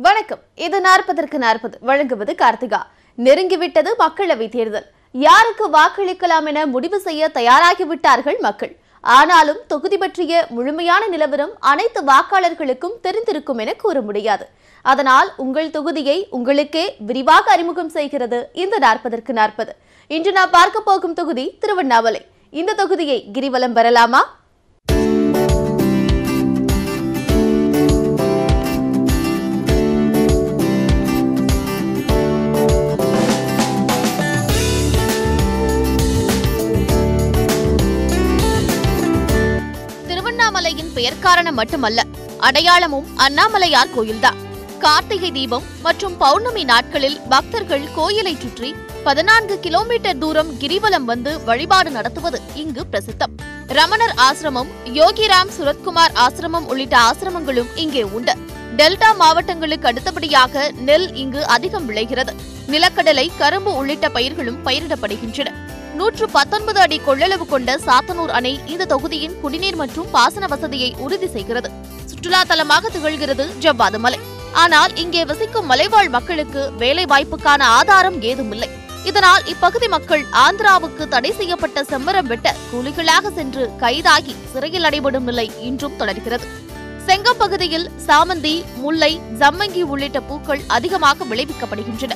வணக்கம். இது 40க்கு 40 வழங்குவது கார்த்திகா. நெருங்கிவிட்டது மக்களவை தேர்தல். யாருக்கு வாக்களிக்கலாம் என முடிவு செய்ய தயாராகிவிட்டார்கள் மக்கள். ஆனாலும் தொகுதி பற்றிய முழுமையான நிலவரம் அனைத்து வாக்காளர்களுக்கும் தெரிந்திருக்கும் என கூற முடியாது. அதனால் உங்கள் தொகுதியை உங்களுக்கே விரிவாக அறிமுகம் செய்கிறது இந்த 40க்கு 40. இன்று நான் பார்க்க போகும் தொகுதி திருவண்ணாமலை. இந்த தொகுதியை கிரிவலம் வரலாமா? திருவண்ணாமலையின் பெயர் காரணம் மட்டுமல்ல, அடையாளமும் அண்ணாமலையார் கோயில்தான். கார்த்திகை தீபம் மற்றும் பௌர்ணமி நாட்களில் பக்தர்கள் கோயிலை சுற்றி 14 கிலோமீட்டர் தூரம் கிரிவலம் வந்து வழிபாடு நடத்துவது இங்கு பிரசித்தம். ரமணர் ஆசிரமம், யோகிராம் சுரத்குமார் ஆசிரமம் உள்ளிட்ட ஆசிரமங்களும் இங்கே உண்டு. டெல்டா மாவட்டங்களுக்கு அடுத்தபடியாக நெல் இங்கு அதிகம் விளைகிறது. நிலக்கடலை, கரும்பு உள்ளிட்ட பயிர்களும் பயிரிடப்படுகின்றன. 119 அடி கொள்ளளவு கொண்ட சாத்தனூர் அணை இந்த தொகுதியின் குடிநீர் மற்றும் பாசன வசதியை உறுதி செய்கிறது. சுற்றுலா தலமாக திகழ்கிறது ஜவ்வாது மலை. ஆனால் இங்கே வசிக்கும் மலைவாழ் மக்களுக்கு வேலை வாய்ப்புக்கான ஆதாரம் ஏதுமில்லை. இதனால் இப்பகுதி மக்கள் ஆந்திராவுக்கு தடை செய்யப்பட்ட செம்மரம் வெட்ட கூலிகளாக சென்று கைதாகி சிறையில் அடைபடும் நிலை இன்றும் தொடர்கிறது. செங்கம் பகுதியில் சாமந்தி, முல்லை, ஜம்மங்கி உள்ளிட்ட பூக்கள் அதிகமாக விளைவிக்கப்படுகின்றன.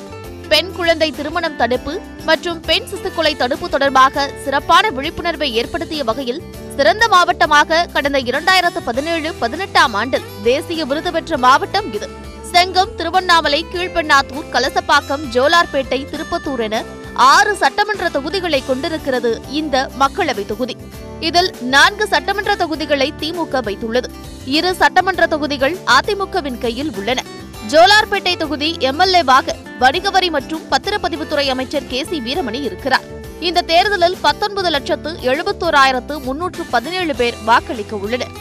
பெண் குழந்தை திருமணம் தடுப்பு மற்றும் பெண் சிசுக்கொலை தடுப்பு தொடர்பாக சிறப்பான விழிப்புணர்வை ஏற்படுத்திய வகையில் சிறந்த மாவட்டமாக கடந்த 2017-18 ஆண்டில் தேசிய விருது பெற்ற மாவட்டம் இது. செங்கம், திருவண்ணாமலை, கீழ்பெண்ணாத்தூர், கலசப்பாக்கம், ஜோலார்பேட்டை, திருப்பத்தூர் என 6 சட்டமன்ற தொகுதிகளை கொண்டிருக்கிறது இந்த மக்களவை தொகுதி. இதில் 4 சட்டமன்ற தொகுதிகளை திமுக வைத்துள்ளது. 2 சட்டமன்ற தொகுதிகள் அதிமுகவின் கையில் உள்ளன. ஜோலார்பேட்டை தொகுதி எம்எல்ஏவாக வணிக வரி மற்றும் பத்திரப்பதிவுத்துறை அமைச்சர் KC வீரமணி இருக்கிறார். இந்த தேர்தலில் 19,71,317 பேர் வாக்களிக்க உள்ளனர்.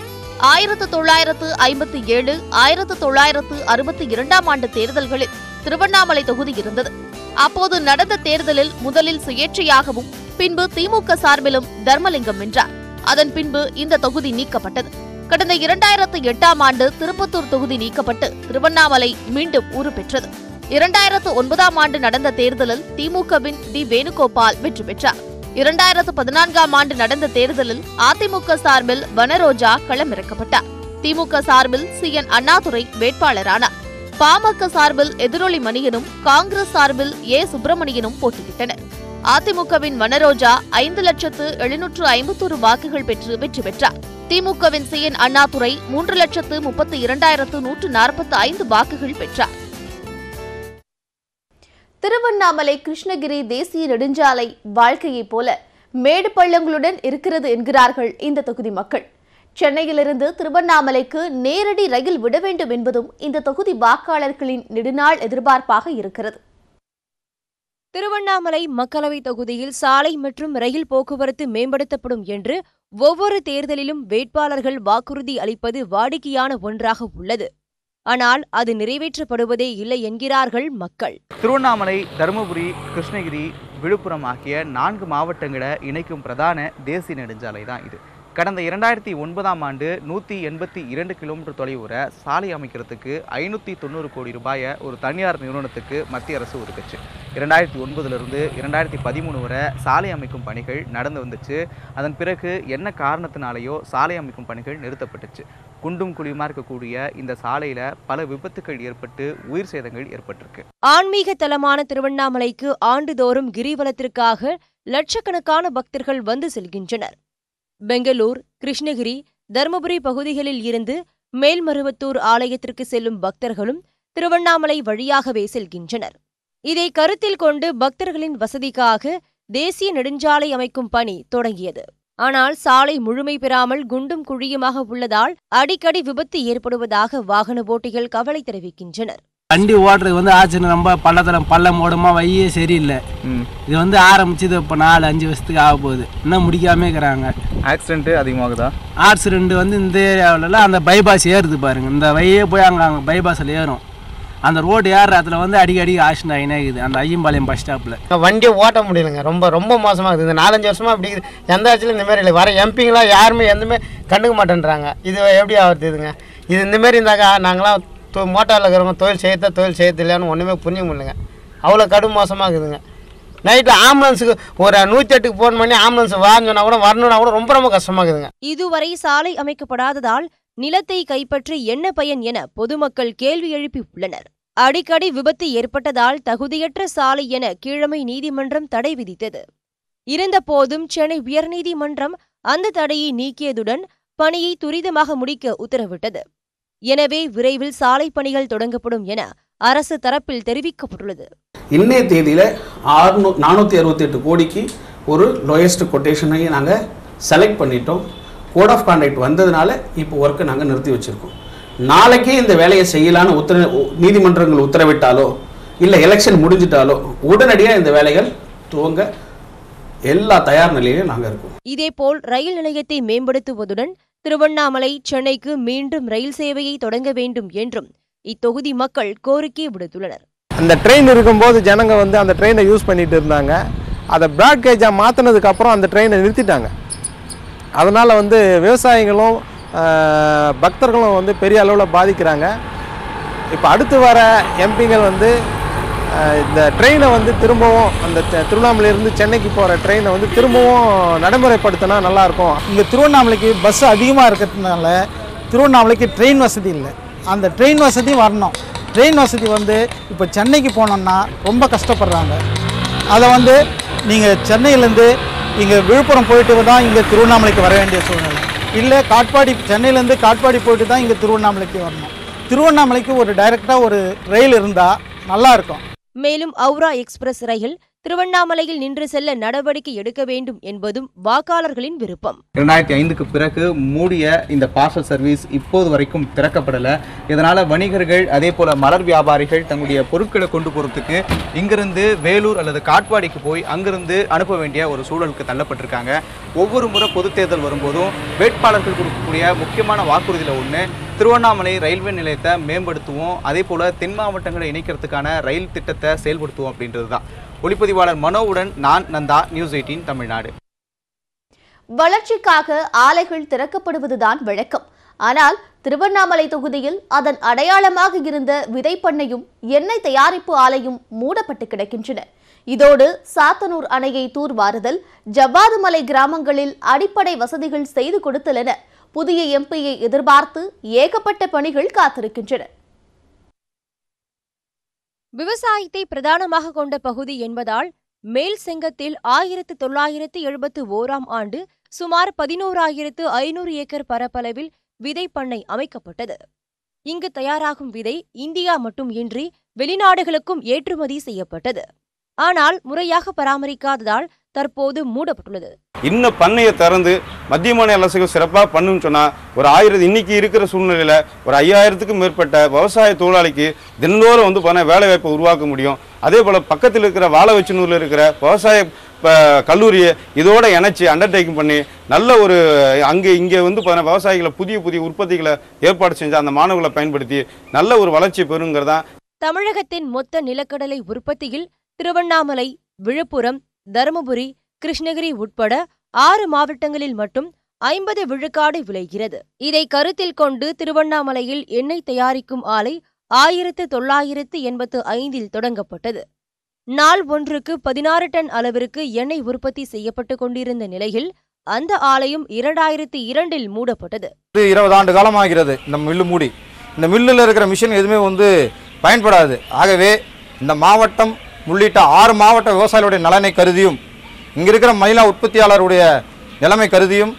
1957, 1962 ஆண்டு தேர்தல்களில் திருவண்ணாமலை தொகுதி இருந்தது. அப்போது நடந்த தேர்தலில் முதலில் சுயேட்சையாகவும் பின்பு திமுக சார்பிலும் தர்மலிங்கம் வென்றார். அதன் பின்பு இந்த தொகுதி நீக்கப்பட்டது. கடந்த 2008 ஆண்டு திருப்பத்தூர் தொகுதி நீக்கப்பட்டு திருவண்ணாமலை மீண்டும் உருப்பெற்றது. 2009 ஆண்டு நடந்த தேர்தலில் திமுகவின் டி வேணுகோபால் வெற்றி பெற்றார். 2014 ஆண்டு நடந்த தேர்தலில் அதிமுக சார்பில் வனரோஜா களமிறக்கப்பட்டார். திமுக சார்பில் CN அண்ணாதுரை வேட்பாளரானார். பாமக சார்பில் எதிரொலி மணியனும் காங்கிரஸ் சார்பில் A சுப்பிரமணியனும் போட்டியிட்டனர். அதிமுகவின் வனரோஜா 5,751 வாக்குகள் பெற்று வெற்றி பெற்றார். திமுகவின் CN அண்ணாதுரை 3,32,145 வாக்குகள் பெற்றார். திருவண்ணாமலை கிருஷ்ணகிரி தேசிய நெடுஞ்சாலை வாழ்க்கையைப் போல மேடு பள்ளங்களுடன் இருக்கிறது என்கிறார்கள் இந்த தொகுதி மக்கள். சென்னையிலிருந்து திருவண்ணாமலைக்கு நேரடி ரயில் விட வேண்டும் என்பதும் இந்த தொகுதி வாக்காளர்களின் நெடுநாள் எதிர்பார்ப்பாக இருக்கிறது. திருவண்ணாமலை மக்களவை தொகுதியில் சாலை மற்றும் ரயில் போக்குவரத்து மேம்படுத்தப்படும் என்று ஒவ்வொரு தேர்தலிலும் வேட்பாளர்கள் வாக்குறுதி அளிப்பது வாடிக்கையான ஒன்றாக உள்ளது. ஆனால் அது நிறைவேற்றப்படுவதே இல்லை என்கிறார்கள் மக்கள். திருவண்ணாமலை, தருமபுரி, கிருஷ்ணகிரி, விழுப்புரம் ஆகிய 4 மாவட்டங்களை இணைக்கும் பிரதான தேசிய நெடுஞ்சாலை தான் இது. கடந்த 2009 ஆண்டு 182 கிலோமீட்டர் தொலைவுற சாலை அமைக்கிறதுக்கு 590 கோடி ரூபாயை ஒரு தனியார் நிறுவனத்துக்கு மத்திய அரசு ஒதுக்குச்சு. 2009 2013 வரை சாலை அமைக்கும் பணிகள் நடந்து வந்துச்சு. அதன் பிறகு என்ன காரணத்தினாலேயோ சாலை அமைக்கும் பணிகள் நிறுத்தப்பட்டுச்சு. குண்டும் குழியுமா இருக்கக்கூடிய இந்த சாலையில பல விபத்துகள் ஏற்பட்டு உயிர் சேதங்கள் ஏற்பட்டிருக்கு. ஆன்மீக தலமான திருவண்ணாமலைக்கு ஆண்டுதோறும் கிரிவலத்திற்காக லட்சக்கணக்கான பக்தர்கள் வந்து செல்கின்றனர். பெங்களூர், கிருஷ்ணகிரி, தருமபுரி பகுதிகளில் இருந்து மேல்மருவத்தூர் ஆலயத்திற்கு செல்லும் பக்தர்களும் திருவண்ணாமலை வழியாகவே செல்கின்றனர். இதை கருத்தில் கொண்டு பக்தர்களின் வசதிக்காக தேசிய நெடுஞ்சாலை அமைக்கும் பணி தொடங்கியது. ஆனால் சாலை முழுமை பெறாமல் குண்டும் குழியுமாக உள்ளதால் அடிக்கடி விபத்து ஏற்படுவதாக வாகன ஓட்டிகள் கவலை தெரிவிக்கின்றனர். வண்டி ஓட்டுறது ஆச்சுன்னு ரொம்ப பள்ளம் ஓடுமா, வையே சரியில்லை. இது ஆரம்பிச்சது இப்போ 4-5 வருஷத்துக்கு ஆக போகுது. இன்னும் முடிக்காம இருக்கிறாங்க. ஆக்சிடென்ட் அதிகமாகுதா? ஆக்சிடென்ட் இந்த ஏரியாவிலலாம் அந்த பைபாஸ் ஏறுது பாருங்க. இந்த வையே போய் அங்கே பைபாஸில் ஏறும். அந்த ரோடு ஏறுற இடத்துல அடிக்கடி ஆக்சிடென்ட் ஆகினே இருக்குது. அந்த ஐயம்பாளையம் பஸ் ஸ்டாப்பில் வண்டியை ஓட்ட முடியலைங்க. ரொம்ப மோசமாக இருக்குது. இந்த 4-5 வருஷமாக அப்படி எந்த ஆட்சியிலும் இந்த மாதிரி இல்லை. வர எம்பிங்களாம் யாருமே எதுவுமே கண்டுக்க மாட்டேன்றாங்க. இது எப்படி ஆகுது இதுங்க? இது இந்தமாரி இருந்தாக்கா நாங்களாம் மோட்டாரில் இருக்கிறவங்க தொழில் செய்யறது இல்லையான்னு ஒன்றுமே புரிய முடியலங்க. அவ்வளோ கடும் மோசமாக இருக்குதுங்க. நைட்டில் ஆம்புலன்ஸுக்கு ஒரு 108க்கு ஃபோன் பண்ணி ஆம்புலன்ஸ் வாங்கினா கூட வரணும்னா கூட ரொம்ப ரொம்ப கஷ்டமாக இருக்குதுங்க. இதுவரை சாலை அமைக்கப்படாததால் நிலத்தை கைப்பற்றி என்ன பயன் என பொதுமக்கள் கேள்வி எழுப்பி உள்ளனர். அடிக்கடி விபத்து ஏற்பட்டதால் தகுதியற்ற சாலை என கீழமை நீதிமன்றம் தடை விதித்தது. இருந்தபோதும் சென்னை உயர்நீதிமன்றம் அந்த தடையை நீக்கியதுடன் பணியை துரிதமாக முடிக்க உத்தரவிட்டது. எனவே விரைவில் சாலை பணிகள் தொடங்கப்படும் என அரசு தரப்பில் தெரிவிக்கப்பட்டுள்ளது. இன்னைய தேதியில் 468 கோடிக்கு ஒரு லோயஸ்ட் கொட்டேஷனை நாங்கள் செலக்ட் பண்ணிட்டோம். கோட் ஆஃப் கான்டக்ட் வந்ததுனால இப்போ ஒர்க்கை நாங்கள் நிறுத்தி வச்சுருக்கோம். நாளைக்கே இந்த வேலையை செய்யலான்னு நீதிமன்றங்கள் உத்தரவிட்டாலோ இல்லை எலெக்ஷன் முடிஞ்சிட்டாலோ உடனடியாக இந்த வேலைகள் துவங்க எல்லா தயார் நிலையிலும் நாங்கள் இருக்கோம். இதேபோல் ரயில் நிலையத்தை மேம்படுத்துவதுடன் திருவண்ணாமலை சென்னைக்கு மீண்டும் ரயில் சேவையை தொடங்க வேண்டும் என்றும் இத்தொகுதி மக்கள் கோரிக்கை விடுத்துள்ளனர். அந்த ட்ரெயின் இருக்கும்போது ஜனங்க அந்த ட்ரெயினை யூஸ் பண்ணிட்டு இருந்தாங்க. அதை பிராட் கேஜாக மாற்றினதுக்கு அப்புறம் அந்த ட்ரெயினை நிறுத்திட்டாங்க. அதனால் விவசாயிகளும் பக்தர்களும் பெரிய அளவில் பாதிக்கிறாங்க. இப்போ அடுத்து வர எம்பிங்கள் இந்த ட்ரெயினை திரும்பவும் அந்த திருவண்ணாமலையிலிருந்து சென்னைக்கு போகிற ட்ரெயினை திரும்பவும் நடைமுறைப்படுத்தினா நல்லாயிருக்கும். இங்கே திருவண்ணாமலைக்கு பஸ் அதிகமாக இருக்கிறதுனால திருவண்ணாமலைக்கு ட்ரெயின் வசதி இல்லை. அந்த ட்ரெயின் வசதி வரணும். ட்ரெயின் வசதி இப்போ சென்னைக்கு போனோம்னா ரொம்ப கஷ்டப்படுறாங்க. அதை நீங்கள் சென்னையிலேருந்து இங்கே விழுப்புரம் போயிட்டு தான் இங்கே திருவண்ணாமலைக்கு வர வேண்டிய சூழ்நிலை. இல்லை காட்பாடி சென்னையிலேருந்து காட்பாடி போயிட்டு தான் இங்கே திருவண்ணாமலைக்கு வரணும். திருவண்ணாமலைக்கு ஒரு டைரெக்டாக ஒரு ரயில் இருந்தால் நல்லாயிருக்கும். மேலும் ஔரா எக்ஸ்பிரஸ் ரயில் திருவண்ணாமலையில் நின்று செல்ல நடவடிக்கை எடுக்க வேண்டும் என்பதும் வாக்காளர்களின் விருப்பம். 2005க்கு பிறகு மூடிய இந்த பார்சல் சர்வீஸ் இப்போது வரைக்கும் திறக்கப்படலை. இதனால் வணிகர்கள் அதே போல் மலர் வியாபாரிகள் தங்களுடைய பொருட்களை கொண்டு போகிறதுக்கு இங்கிருந்து வேலூர் அல்லது காட்பாடிக்கு போய் அங்கிருந்து அனுப்ப வேண்டிய ஒரு சூழலுக்கு தள்ளப்பட்டிருக்காங்க. ஒவ்வொரு முறை பொதுத் தேர்தல் வரும்போதும் வேட்பாளர்கள் கொடுக்கக்கூடிய முக்கியமான வாக்குறுதியில் ஒன்று திருவண்ணாமலை ரயில்வே நிலையத்தை மேம்படுத்துவோம், அதே போல் தென் மாவட்டங்களை இணைக்கிறதுக்கான ரயில் திட்டத்தை செயல்படுத்துவோம் அப்படின்றது தான். ஒளிப்பதிவாளர் மனோவுடன் நான் நந்தா, நியூஸ் 18 தமிழ்நாடு. வளர்ச்சிக்காக ஆலைகள் திறக்கப்படுவதுதான் வழக்கம். ஆனால் திருவண்ணாமலை தொகுதியில் அதன் அடையாளமாக இருந்த விதைப்பண்ணையும் எண்ணெய் தயாரிப்பு ஆலையும் மூடப்பட்டு கிடக்கின்றன. இதோடு சாத்தனூர் அணையை தூர்வாறுதல், ஜவ்வாதுமலை கிராமங்களில் அடிப்படை வசதிகள் செய்து கொடுத்தல் என புதிய எம்பியை எதிர்பார்த்து ஏகப்பட்ட பணிகள் காத்திருக்கின்றன. விவசாயத்தை பிரதானமாக கொண்ட பகுதி என்பதால் மேல் செங்கத்தில் 1971ஆம் ஆண்டு சுமார் 11,500 ஏக்கர் பரப்பளவில் விதைப்பண்ணை அமைக்கப்பட்டது. இங்கு தயாராகும் விதை இந்தியா மட்டுமின்றி வெளிநாடுகளுக்கும் ஏற்றுமதி செய்யப்பட்டது. ஆனால் முறையாக பராமரிக்காததால் தற்போது மூடப்பட்டுள்ளது. இன்னும் பண்ணையை திறந்து மத்திய மாநில அரசுகள் சிறப்பாக பண்ணுன்னு சொன்னால் ஒரு 1000 இன்னைக்கு இருக்கிற சூழ்நிலையில் ஒரு 5000க்கும் மேற்பட்ட விவசாய தொழிலாளிக்கு தினந்தோறும் வேலை வாய்ப்பை உருவாக்க முடியும். அதே போல் பக்கத்தில் இருக்கிற வாழவச்சனூரில் இருக்கிற விவசாய கல்லூரியை இதோட இணைச்சி அண்டர்டேக்கிங் பண்ணி நல்ல ஒரு இங்கே விவசாயிகளை புதிய புதிய உற்பத்திகளை ஏற்பாடு செஞ்சு அந்த மாணவர்களை பயன்படுத்தி நல்ல ஒரு வளர்ச்சி பெறுங்கிறதான். தமிழகத்தின் மொத்த நிலக்கடலை உற்பத்தியில் திருவண்ணாமலை, விழுப்புரம், தருமபுரி, கிருஷ்ணகிரி உட்பட 6 மாவட்டங்களில் மட்டும் 50 விழுக்காடு விளைகிறது. இதை கருத்தில் கொண்டு திருவண்ணாமலையில் எண்ணெய் தயாரிக்கும் ஆலை 1985இல் தொடங்கப்பட்டது. நாள் ஒன்றுக்கு 16 டன் அளவிற்கு எண்ணெய் உற்பத்தி செய்யப்பட்டு கொண்டிருந்த நிலையில் அந்த ஆலையும் 2002இல் மூடப்பட்டது. 20 ஆண்டு காலமாகிறது இந்த மில்லு மூடி. இந்த மில்லில் இருக்கிற மிஷின் எதுவுமே பயன்படாது. ஆகவே இந்த மாவட்டம் உள்ளிட்ட 6 மாவட்ட விவசாயிகளுடைய நலனை கருதியும் இங்கே இருக்கிற மயிலா உற்பத்தியாளருடைய நிலைமை கருதியும்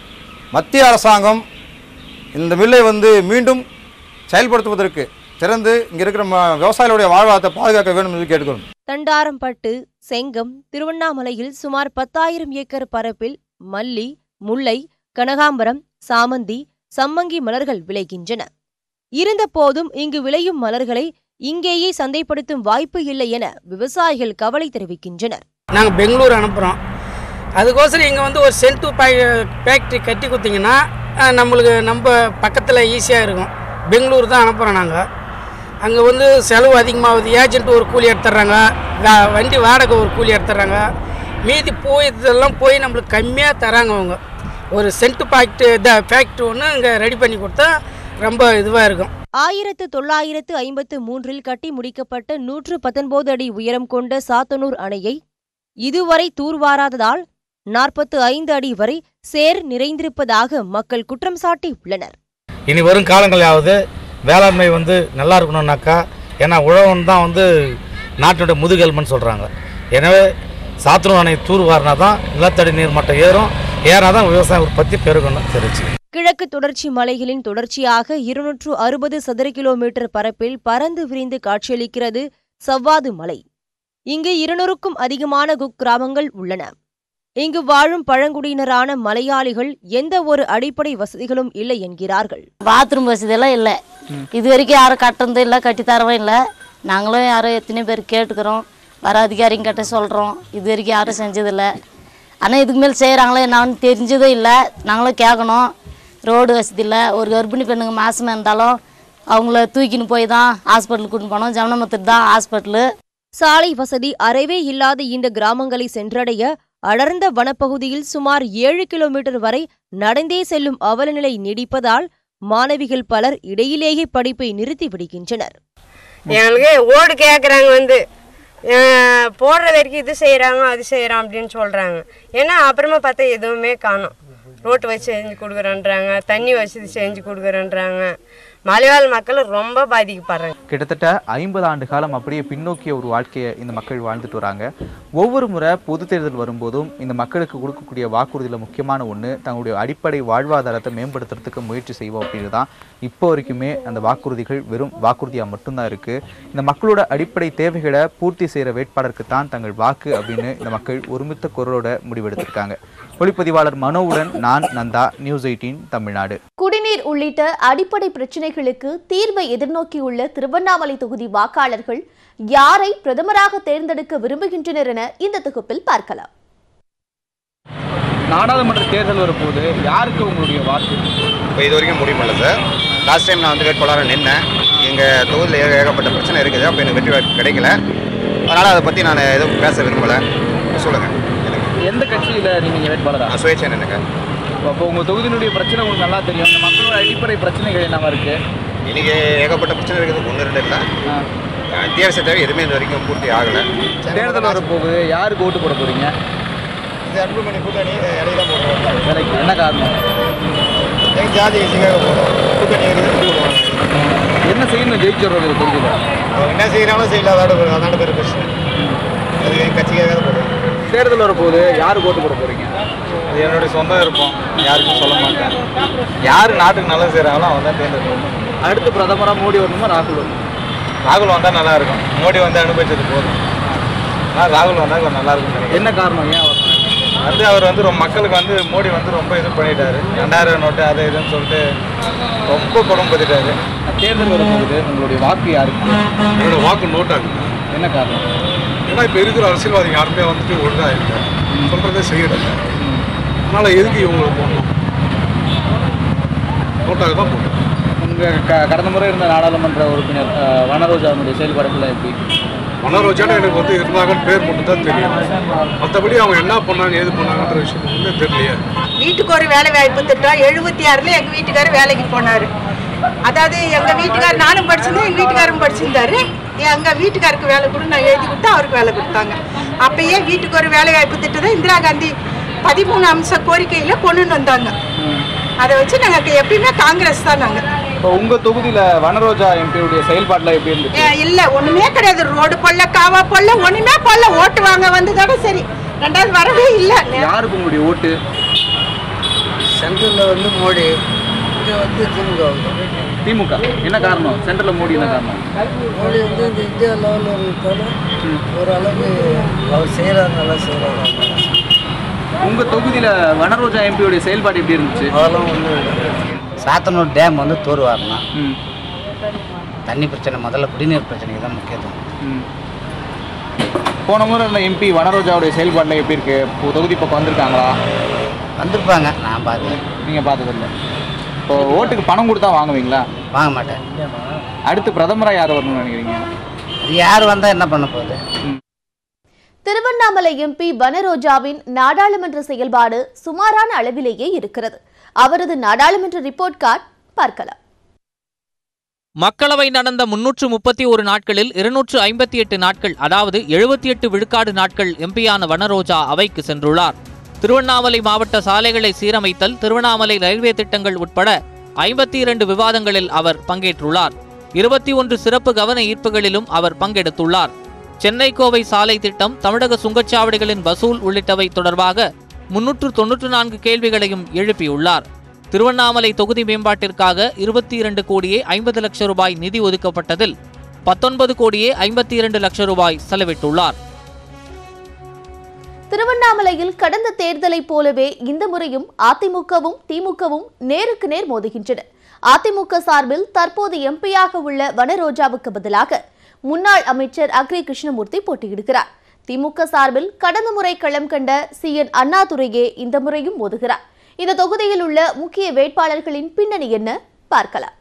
மத்திய அரசாங்கம் இந்த மில்லை மீண்டும் செயல்படுத்துவதற்கு திறந்து இங்கே இருக்கிற விவசாயிகளுடைய வாழ்வாதாரத்தை பாதுகாக்க வேண்டும் என்று கேட்டுக்கிறோம். தண்டாரம்பட்டு, செங்கம், திருவண்ணாமலையில் சுமார் 10,000 ஏக்கர் பரப்பில் மல்லி, முல்லை, கனகாம்பரம், சாமந்தி, சம்மங்கி மலர்கள் விளைகின்றன. இருந்தபோதும் இங்கு விளையும் மலர்களை இங்கேயே சந்தைப்படுத்தும் வாய்ப்பு இல்லை என விவசாயிகள் கவலை தெரிவிக்கின்றனர். நாங்கள் பெங்களூர் அனுப்புகிறோம். அதுக்கோசரம் இங்கே ஒரு சென்ட் ஃபேக்ட்ரி கட்டி கொடுத்தீங்கன்னா நம்மளுக்கு நம்ம பக்கத்தில் ஈஸியாக இருக்கும். பெங்களூர் தான் அனுப்புகிறோம் நாங்கள். அங்கே செலவு அதிகமாகுது. ஏஜென்ட் ஒரு கூலி எடுத்துடுறாங்க, வண்டி வாடகை ஒரு கூலி எடுத்துடுறாங்க. மீதி இதெல்லாம் போய் நம்மளுக்கு கம்மியாக தராங்க அவங்க. ஒரு சென்ட் ஃபேக்ட்ரி ஒன்று இங்கே ரெடி பண்ணி கொடுத்தா ரொம்ப இதுவாக இருக்கும். 1953 கட்டி முடிக்கப்பட்ட 119 அடி உயரம் கொண்ட சாத்தனூர் அணையை இதுவரை தூர்வாராததால் 45 அடி வரை சேர் நிறைந்திருப்பதாக மக்கள் குற்றம் சாட்டியுள்ளனர். இனி வரும் காலங்களாவது வேளாண்மை நல்லா இருக்கணும்னாக்கா, ஏன்னா உழவன் தான் நாட்டினுடைய முதுகெலும்புன்னு சொல்கிறாங்க. எனவே சாத்தனூர் அணை தூர்வாரினா தான் நிலத்தடி நீர் மட்டம் ஏறாதான் விவசாய உற்பத்தி பெருகணும் தெரிஞ்சு. கிழக்கு தொடர்ச்சி மலைகளின் தொடர்ச்சியாக 260 சதுர கிலோமீட்டர் பரப்பில் பறந்து விரிந்து காட்சியளிக்கிறது சவ்வாது மலை. இங்கு 200க்கும் அதிகமான குக்கிராமங்கள் உள்ளன. இங்கு வாழும் பழங்குடியினரான மலையாளிகள் எந்த ஒரு அடிப்படை வசதிகளும் இல்லை என்கிறார்கள். பாத்ரூம் வசதியெல்லாம் இல்லை. இது வரைக்கும் யாரும் கட்டுறதும் இல்லை, கட்டித்தரவும் இல்லை. நாங்களும் யாரும் எத்தனை பேர் கேட்டுக்கிறோம், வர அதிகாரிங்க கிட்ட சொல்கிறோம். இது வரைக்கும் யாரும் செஞ்சதில்லை. ஆனால் இதுக்கு மேல் செய்கிறாங்களே என்னன்னு தெரிஞ்சதும் இல்லை. நாங்களும் கேட்கணும். ரோடு வசதி இல்லை. ஒரு கர்ப்பிணி பெண்ணுங்க மாசமாக இருந்தாலும் அவங்கள தூக்கின்னு போய் தான் ஹாஸ்பிட்டலுக்கு கூட்டின்னு போனோம். ஜமுனாமத்தூர் தான் ஹாஸ்பிட்டலு. சாலை வசதி அறவே இல்லாத இந்த கிராமங்களை சென்றடைய அடர்ந்த வனப்பகுதியில் சுமார் 7 கிலோமீட்டர் வரை நடந்தே செல்லும் அவலநிலை நீடிப்பதால் மாணவிகள் பலர் இடையிலேயே படிப்பை நிறுத்தி விடுகின்றனர். எங்களுக்கு ஓடு கேட்குறாங்க, போடுற வரைக்கும் இது செய்கிறாங்க அது செய்கிறோம் அப்படின்னு சொல்கிறாங்க. ஏன்னா அப்புறமா பார்த்தா எதுவுமே காணும். ரோட்டு வச்சு செஞ்சு கொடுக்குறேன்றாங்க, தண்ணி வசதி செஞ்சு கொடுக்குறேன்றாங்க. மலைவாழ் மக்கள் ரொம்ப பாதிக்கப்படுறாங்க. கிட்டத்தட்ட 50 ஆண்டு காலம் அப்படியே பின்னோக்கிய ஒரு வாழ்க்கையை இந்த மக்கள் வாழ்ந்துட்டு வராங்க. ஒவ்வொரு முறை பொது தேர்தல் வரும்போதும் இந்த மக்களுக்கு கொடுக்கக்கூடிய வாக்குறுதியில் முக்கியமான ஒன்று, தங்களுடைய அடிப்படை வாழ்வாதாரத்தை மேம்படுத்துறதுக்கு முயற்சி செய்வோம் அப்படின்னு தான் இப்போ வரைக்குமே அந்த வாக்குறுதிகள் வெறும் வாக்குறுதியாக மட்டும்தான் இருக்குது. இந்த மக்களோட அடிப்படை தேவைகளை பூர்த்தி செய்கிற வேட்பாளருக்கு தான் தங்கள் வாக்கு அப்படின்னு இந்த மக்கள் ஒருமித்த குரலோட முடிவெடுத்திருக்காங்க. ஒளிப்பதிவாளர் மனோவுடன் நான் நந்தா, நியூஸ் 18 தமிழ்நாடு. குடிநீர் உள்ளிட்ட அடிப்படை பிரச்சினைகளுக்கு தீர்வை எதிர்நோக்கியுள்ள திருவண்ணாமலை தொகுதி வாக்காளர்கள் யாரை பிரதமராக தேர்ந்தெடுக்க விரும்புகின்றனர் என இந்த தொகுப்பில் பார்க்கலாம். நாடாளுமன்ற தேர்தல் வரும்போது யாருக்கு உங்களுடைய வாக்கு? இப்போ இது வரைக்கும் முடிவு பண்ணல சார். லாஸ்ட் டைம் நான் வேட்பாளராக நின்னேன். எங்கள் தொகுதியில் ஏகப்பட்ட பிரச்சனை இருக்குது. அப்போ எனக்கு வெற்றி வாய்ப்பு கிடைக்கல. அதனால் அதை பற்றி நான் எதுவும் பேச விரும்பலை. சொல்லுங்கள். எந்த கட்சியில் நீங்கள் வேட்பாளராக? சுயேட்சை எனக்கு. அப்போ உங்கள் தொகுதியினுடைய பிரச்சனை உங்களுக்கு நல்லா தெரியும். இந்த மக்களோட அடிப்படை பிரச்சனைகள் என்னவா இருக்குது? இன்றைக்கி ஏகப்பட்ட பிரச்சனை இருக்குது. 1 2 இல்லை. அத்தியாவசிய தேவை எதுவுமே இது வரைக்கும் பூர்த்தி ஆகலை. தேர்தல் வரப்போகுது, யாருக்கு ஓட்டு போட போகிறீங்க? இது அன்புமணி கூட்டணி இடையில போடுறோம். வேலைக்கு என்ன காரணம்? எங்கள் ஜாதி கட்சிக்காக போடுறோம். கூட்டணி என்ன செய்யணும் ஜெயிச்சிடுறது தொகுதியில்? என்ன செய்யறாலும் செய்யல. அதான பேர் பிரச்சனை. அது எங்கள் கட்சிக்காக தான் போடுறோம். தேர்தல் வரப்போகுது, யாருக்கு ஓட்டு போட போகிறீங்க? அது என்னுடைய சொந்தம் இருப்போம். யாருக்கும் சொல்ல மாட்டேன். யார் நாட்டுக்கு நல்லது செய்கிறாங்களோ அவன் தான் தேர்ந்தெடுக்கணும். அடுத்து பிரதமராக மோடி வரணுமா ராகுல் வரணும்? ராகுல் வந்தால் நல்லா இருக்கும். மோடி வந்து அனுபவிச்சது போதும். ஆனால் ராகுல் வந்தால் கொஞ்சம் நல்லா இருக்கும். என்ன காரணம், ஏன் வரணும்? அவர் ரொம்ப மக்களுக்கு மோடி ரொம்ப இது பண்ணிட்டாரு. 2000 நோட்டு அது இதுன்னு சொல்லிட்டு ரொம்ப கொடும்படுத்திட்டாரு. தேர்தல் வரும்போது உங்களுடைய வாக்கு யாருக்கு? என்னோட வாக்கு நோட்டாங்க. என்ன காரணம்? ஏன்னா இப்போ இருக்கிற அரசியல்வாதிகள் யாருமே ஒழுங்காக இல்லை, சொல்கிறதே செய்யறதில்ல. அதனால் எதுக்கு இவங்களுக்கு போடணும்? நோட்டாக தான் போடணும். உங்கள் கடந்த முறை இருந்த நாடாளுமன்ற உறுப்பினர் வனரோஜாவுடைய செயல்பாடுகள் எப்படி? வனரோஜான்னு எனக்கு இருந்தாங்கன்னு பேர் மட்டும் தான் தெரியும். மற்றபடி அவங்க என்ன பண்ணாங்க ஏது பண்ணாங்கன்ற விஷயம் தெரியலையே. வீட்டுக்கு ஒரு வேலை வாய்ப்பு திட்டம் 76ல் எங்கள் வீட்டுக்காரர் வேலைக்கு போனார். அதாவது எங்கள் வீட்டுக்காரர் நானும் படிச்சிருந்தேன், எங்கள் வீட்டுக்காரும் படிச்சிருந்தாரு. எங்கள் வீட்டுக்காருக்கு வேலை கூட நான் எழுதி கொடுத்தா அவருக்கு வேலை கொடுத்தாங்க. அப்பயே வீட்டுக்கு ஒரு வேலை வாய்ப்பு திட்டத்தை இந்திரா காந்தி 13 அம்ச கோரிக்கையில் கொண்டு வந்தாங்க. அதை வச்சு நாங்கள் எப்பயுமே காங்கிரஸ் தான். நாங்கள் இப்போ உங்கள் தொகுதியில் வனரோஜா எம்பியுடைய செயல்பாட்டில் எப்படி இருந்துச்சு? இல்லை, ஒன்றுமே கிடையாது. ரோடு போடல, காவா போடல, ஒன்றுமே போடல. ஓட்டு வாங்க வந்ததோட சரி, 2வது வரவே இல்லை. யாருக்கு உங்களுடைய ஓட்டு? சென்ட்ரலில் மோடி, இங்கே திமுக. திமுக. என்ன காரணம்? சென்ட்ரலில் மோடி என்ன காரணம்? மோடி இந்த இந்தியா லெவலில் இருக்காலும் ஓரளவுக்கு அவர் செய்கிறாரு, நல்லா செய்கிறாரு. உங்கள் தொகுதியில் வனரோஜா எம்பியுடைய செயல்பாடு எப்படி இருந்துச்சு? அதெல்லாம் சாத்தனூர் டேம் தூர் வரணும். தண்ணி பிரச்சனை, முதல்ல குடிநீர் பிரச்சனைக்கு தான் முக்கியத்துவம். போன முறை இருந்த எம்பி வனரோஜாவுடைய செயல்பாட்டில் எப்படி இருக்கு? தொகுதி பக்கம் வந்திருக்காங்களா? வந்திருப்பாங்க, நான் பார்த்தேன். நீங்கள் பார்த்ததில்லை. இப்போ ஓட்டுக்கு பணம் கொடுத்தா வாங்குவீங்களா? வாங்க மாட்டேன். அடுத்து பிரதமராக யார் வரணும்னு நினைக்கிறீங்க? யார் வந்தால் என்ன பண்ண போகுது? திருவண்ணாமலை எம்பி வனரோஜாவின் நாடாளுமன்ற செயல்பாடு சுமாரான அளவிலேயே இருக்கிறது. அவரது நாடாளுமன்ற ரிப்போர்ட் கார்டு பார்க்கலாம். மக்களவை நடந்த 331 நாட்களில் 258 நாட்கள், அதாவது 78 விழுக்காடு நாட்கள் எம்பியான வனரோஜா அவைக்கு சென்றுள்ளார். திருவண்ணாமலை மாவட்ட சாலைகளை சீரமைத்தல், திருவண்ணாமலை ரயில்வே திட்டங்கள் உட்பட 52 விவாதங்களில் அவர் பங்கேற்றுள்ளார். 21 சிறப்பு கவன ஈர்ப்புகளிலும் அவர் பங்கெடுத்துள்ளார். சென்னை கோவை சாலை திட்டம், தமிழக சுங்கச்சாவடிகளின் வசூல் உள்ளிட்டவை தொடர்பாக 394 கேள்விகளையும் எழுப்பியுள்ளார். திருவண்ணாமலை தொகுதி மேம்பாட்டிற்காக 22 கோடியே 50 லட்சம் ரூபாய் நிதி ஒதுக்கப்பட்டதில் 19 கோடியே 52 லட்சம் ரூபாய் செலவிட்டுள்ளார். திருவண்ணாமலையில் கடந்த தேர்தலைப் போலவே இந்த முறையும் அதிமுகவும் திமுகவும் நேருக்கு நேர் மோதுகின்றன. அதிமுக சார்பில் தற்போது எம்பியாக உள்ள வனரோஜாவுக்கு பதிலாக முன்னாள் அமைச்சர் அக்ரி கிருஷ்ணமூர்த்தி போட்டியிடுகிறார். திமுக சார்பில் கடந்த முறை களம் கண்ட CN அண்ணாதுரையே இந்த முறையும் மோதுகிறார். இந்த தொகுதியில் உள்ள முக்கிய வேட்பாளர்களின் பின்னணி என்ன பார்க்கலாம்.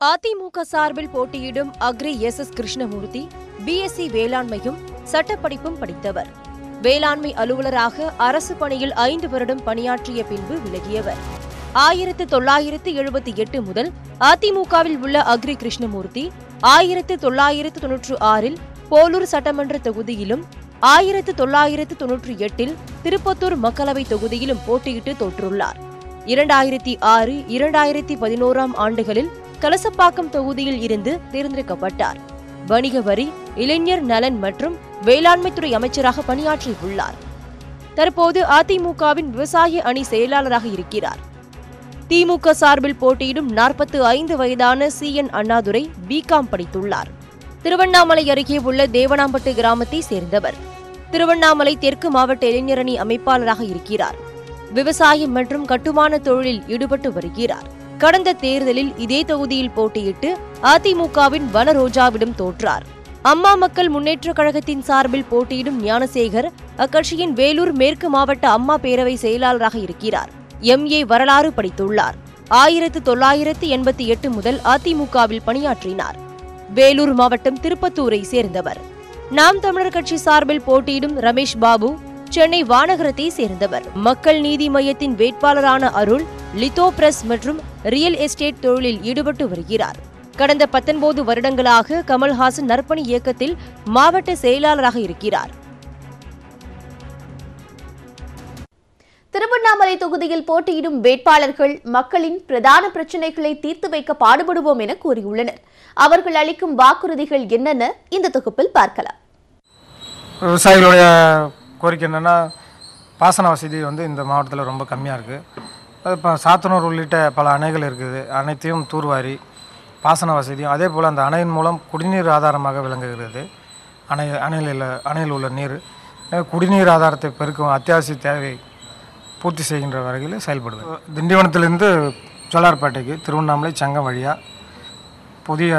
அதிமுக சார்பில் போட்டியிடும் அக்ரி SS கிருஷ்ணமூர்த்தி BSc வேளாண்மையும் சட்டப்படிப்பும் படித்தவர். வேளாண்மை அலுவலராக அரசு பணியில் 5 வருடம் பணியாற்றிய பின்பு விலகியவர். 1978 முதல் அதிமுகவில் உள்ள அக்ரி கிருஷ்ணமூர்த்தி 1996இல் போலூர் சட்டமன்ற தொகுதியிலும் 1998இல் திருப்பத்தூர் மக்களவை தொகுதியிலும் போட்டியிட்டு தோற்றுள்ளார். 2006, 2011 ஆண்டுகளில் கலசப்பாக்கம் தொகுதியில் இருந்து தேர்ந்தெடுக்கப்பட்டார். வணிக வரி, இளைஞர் நலன் மற்றும் வேளாண்மைத்துறை அமைச்சராக பணியாற்றியுள்ளார். தற்போது அதிமுகவின் விவசாய அணி செயலாளராக இருக்கிறார். திமுக சார்பில் போட்டியிடும் 45 வயதான CN அண்ணாதுரை BCom படித்துள்ளார். திருவண்ணாமலை அருகே உள்ள தேவனாம்பட்டு கிராமத்தை சேர்ந்தவர். திருவண்ணாமலை தெற்கு மாவட்ட இளைஞரணி அமைப்பாளராக இருக்கிறார். விவசாயம் மற்றும் கட்டுமான தொழிலில் ஈடுபட்டு வருகிறார். கடந்த தேர்தலில் இதே தொகுதியில் போட்டியிட்டு அதிமுகவின் வனரோஜாவிடம் தோற்றார். அம்மா மக்கள் முன்னேற்றக் கழகத்தின் சார்பில் போட்டியிடும் ஞானசேகர் அக்கட்சியின் வேலூர் மேற்கு மாவட்ட அம்மா பேரவை செயலாளராக இருக்கிறார். MA வரலாறு படித்துள்ளார். 1988 முதல் அதிமுகவில் பணியாற்றினார். வேலூர் மாவட்டம் திருப்பத்தூரை சேர்ந்தவர். நாம் தமிழர் கட்சி சார்பில் போட்டியிடும் ரமேஷ் பாபு சென்னை வானகரத்தை சேர்ந்தவர். மக்கள் நீதி மையத்தின் வேட்பாளரான அருள் லித்தோ பிரஸ் மற்றும் ரியல் எஸ்டேட் தொழிலில் ஈடுபட்டு வருகிறார். கடந்த 19 வருடங்களாக கமல்ஹாசன் நற்பணி இயக்கத்தில் மாவட்ட செயலாளராக இருக்கிறார். திருவண்ணாமலை தொகுதியில் போட்டியிடும் வேட்பாளர்கள் மக்களின் பிரதான பிரச்சினைகளை தீர்த்து வைக்க பாடுபடுவோம் என கூறியுள்ளனர். அவர்கள் அளிக்கும் வாக்குறுதிகள் என்னென்ன இந்த தொகுப்பில் பார்க்கலாம். விவசாயிகளுடைய கோரிக்கை என்னென்னா, பாசன வசதி இந்த மாவட்டத்தில் ரொம்ப கம்மியாக இருக்குது. இப்போ சாத்தனூர் உள்ளிட்ட பல அணைகள் இருக்குது. அனைத்தையும் தூர்வாரி பாசன வசதியும், அதே போல் அந்த அணையின் மூலம் குடிநீர் ஆதாரமாக விளங்குகிறது. அணையில் உள்ள நீர் குடிநீர் ஆதாரத்தை பெருக்கும் அத்தியாவசிய தேவை பூர்த்தி செய்கின்ற வகையில் செயல்படுது. திண்டிவனத்திலிருந்து ஜோலார்பேட்டைக்கு திருவண்ணாமலை சங்கம் வழியாக புதிய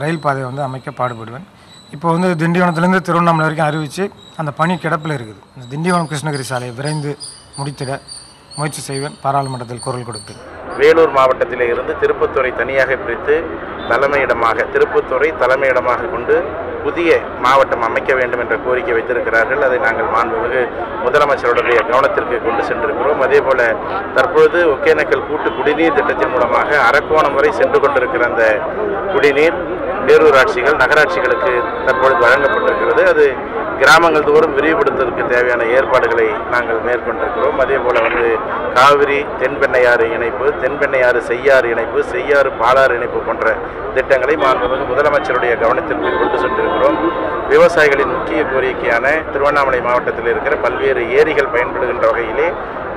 ரயில் பாதை அமைக்க பாடுபடுவேன். இப்போ திண்டிவனத்திலேருந்து திருவண்ணாமலை வரைக்கும் அறிவித்து அந்த பணி கிடப்பில் இருக்குது. இந்த திண்டிவனம் கிருஷ்ணகிரி சாலையை விரைந்து முடித்திட முயற்சி செய்வேன். பாராளுமன்றத்தில் குரல் கொடுப்பேன். வேலூர் மாவட்டத்திலே இருந்து திருப்பத்தூரை தனியாக பிரித்து திருப்பத்தூரை தலைமையிடமாக கொண்டு புதிய மாவட்டம் அமைக்க வேண்டும் என்ற கோரிக்கை வைத்திருக்கிறார்கள். அதை நாங்கள் மாண்புமிகு முதலமைச்சருடைய கவனத்திற்கு கொண்டு சென்றிருக்கிறோம். அதே போல தற்பொழுது ஒகேனக்கல் கூட்டு குடிநீர் திட்டத்தின் மூலமாக அரக்கோணம் வரை சென்று கொண்டிருக்கிற அந்த குடிநீர் பேரூராட்சிகள் நகராட்சிகளுக்கு தற்பொழுது வழங்கப்பட்டிருக்கிறது. அது கிராமங்கள் தோறும் விரிவுபடுத்துவதற்கு தேவையான ஏற்பாடுகளை நாங்கள் மேற்கொண்டிருக்கிறோம். அதே போல் காவிரி தென்பெண்ணையாறு இணைப்பு, தென்பெண்ணையாறு செய்யாறு இணைப்பு, செய்யாறு பாலாறு இணைப்பு போன்ற திட்டங்களை மாண்புமிகு முதலமைச்சருடைய கவனத்திற்கு கொண்டு சென்றிருக்கிறோம். விவசாயிகளின் முக்கிய கோரிக்கையான திருவண்ணாமலை மாவட்டத்தில் இருக்கிற பல்வேறு ஏரிகள் பயன்படுகின்ற வகையிலே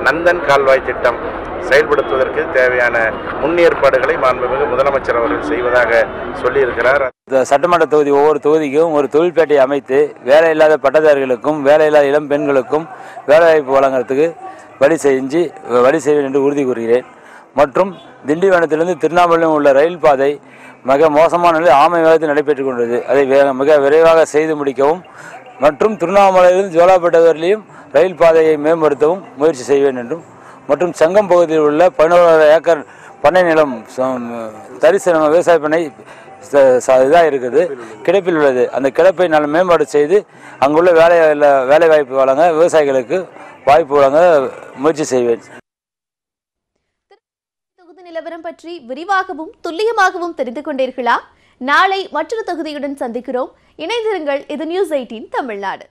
நந்தன் கால்வாய் திட்டம் செயல்படுத்துவதற்கு தேவையான முன்னேற்பாடுகளை மாண்புமிகு முதலமைச்சர் அவர்கள் செய்வதாக சொல்லியிருக்கிறார். சட்டமன்ற தொகுதி ஒவ்வொரு தொகுதிக்கும் ஒரு தொழில்பேட்டை அமைத்து வேலையில்லாத பட்டதாரிகளுக்கும் வேலையில்லாத இளம் பெண்களுக்கும் வேலைவாய்ப்பு வழங்குறதுக்கு வழி செய்வேன் என்று உறுதி கூறுகிறேன். மற்றும் திண்டிவனத்திலிருந்து திருவண்ணாமலையில் உள்ள ரயில் பாதை மிக மோசமான நிலை ஆமை வேகத்தில் நடைபெற்றுக் கொண்டது. அதை மிக விரைவாக செய்து முடிக்கவும் மற்றும் திருவண்ணாமலையிலிருந்து ஜோலார்பேட்டை வரையிலும் ரயில் பாதையை மேம்படுத்தவும் முயற்சி செய்வேன் என்றும், மற்றும் சங்கம் பகுதியில் உள்ள 11 ஏக்கர் பண்ணை நிலம் தரிசு விவசாய பண்ணை இதாக இருக்குது, கிடப்பில் உள்ளது. அந்த கிடப்பை நல்ல மேம்பாடு செய்து அங்குள்ள வேலை வாய்ப்பு வழங்க, விவசாயிகளுக்கு வாய்ப்பு வழங்க முயற்சி செய்வேன். நிலவரம் பற்றி விரிவாகவும் துல்லியமாகவும் தெரிந்து கொண்டீர்களா? நாளை மற்றொரு தொகுதியுடன் சந்திக்கிறோம். இணைந்திருங்கள். இது நியூஸ் 18 தமிழ்நாடு.